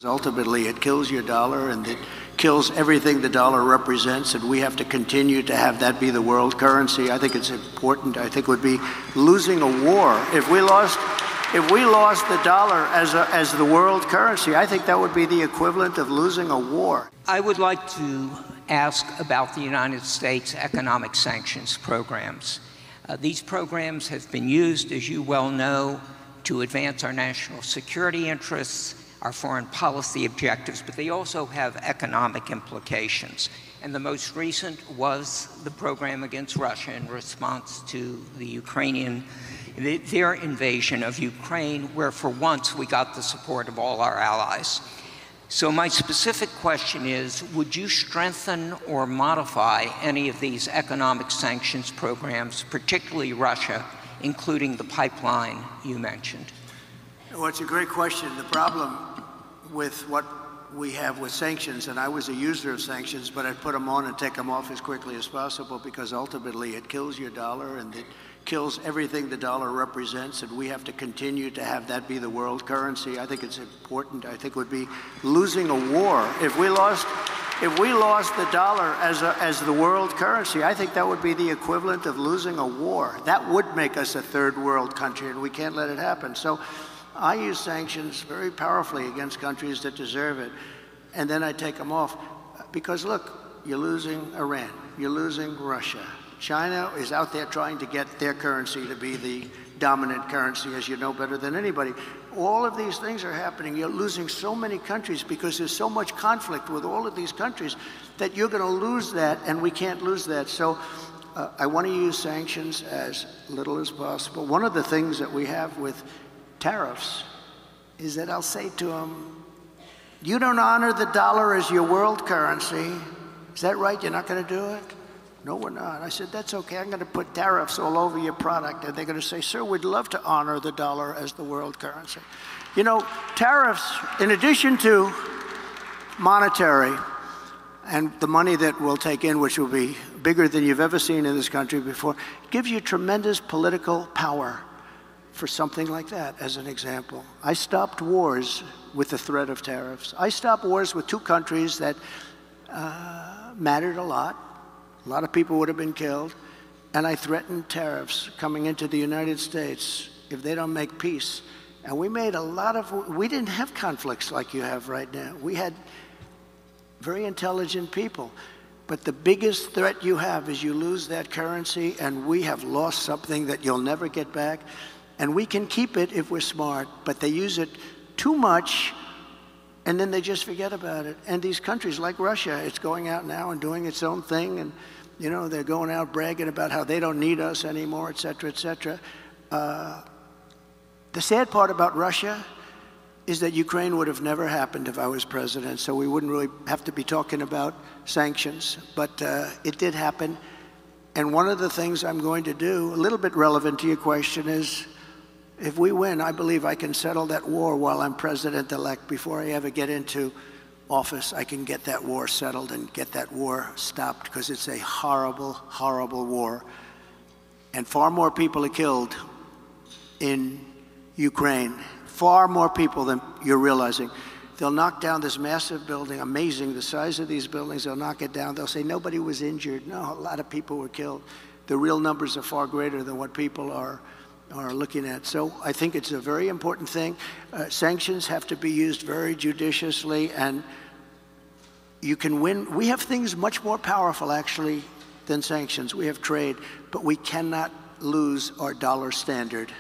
Ultimately, it kills your dollar and it kills everything the dollar represents, and we have to continue to have that be the world currency. I think it's important. I think it would be losing a war. If we lost the dollar as the world currency, I think that would be the equivalent of losing a war. I would like to ask about the United States economic sanctions programs. These programs have been used, as you well know, to advance our national security interests, our foreign policy objectives, but they also have economic implications. And the most recent was the program against Russia in response to their invasion of Ukraine, where for once we got the support of all our allies. So my specific question is, would you strengthen or modify any of these economic sanctions programs, particularly Russia, including the pipeline you mentioned? Well, it's a great question. The problem with what we have with sanctions, and I was a user of sanctions, but I'd put them on and take them off as quickly as possible, because ultimately it kills your dollar and it kills everything the dollar represents, and we have to continue to have that be the world currency. I think it's important. I think it would be losing a war. If we lost the dollar as the world currency, I think that would be the equivalent of losing a war. That would make us a third world country, and we can't let it happen. So I use sanctions very powerfully against countries that deserve it, and then I take them off. Because look, you're losing Iran, you're losing Russia. China is out there trying to get their currency to be the dominant currency, as you know better than anybody. All of these things are happening. You're losing so many countries because there's so much conflict with all of these countries that you're going to lose that, and we can't lose that. So I want to use sanctions as little as possible. One of the things that we have with tariffs is that I'll say to them, you don't honor the dollar as your world currency. Is that right? You're not going to do it? No, we're not. I said, that's okay. I'm going to put tariffs all over your product. And they're going to say, sir, we'd love to honor the dollar as the world currency. You know, tariffs, in addition to monetary and the money that we'll take in, which will be bigger than you've ever seen in this country before, gives you tremendous political power for something like that, as an example. I stopped wars with the threat of tariffs. I stopped wars with two countries that mattered a lot. A lot of people would have been killed. And I threatened tariffs coming into the United States if they don't make peace. And we made a lot of, we didn't have conflicts like you have right now. We had very intelligent people. But the biggest threat you have is you lose that currency, and we have lost something that you'll never get back. And we can keep it if we're smart, but they use it too much, and then they just forget about it. And these countries like Russia, it's going out now and doing its own thing, and you know, they're going out bragging about how they don't need us anymore, et cetera, et cetera. The sad part about Russia is that Ukraine would have never happened if I was president, so we wouldn't really have to be talking about sanctions, but it did happen. And one of the things I'm going to do, a little bit relevant to your question, is if we win, I believe I can settle that war while I'm president-elect. Before I ever get into office, I can get that war settled and get that war stopped, because it's a horrible, horrible war. And far more people are killed in Ukraine, far more people than you're realizing. They'll knock down this massive building, amazing, the size of these buildings, they'll knock it down. They'll say nobody was injured. No, a lot of people were killed. The real numbers are far greater than what people are looking at. So I think it's a very important thing. Sanctions have to be used very judiciously, and you can win. We have things much more powerful, actually, than sanctions. We have trade, but we cannot lose our dollar standard.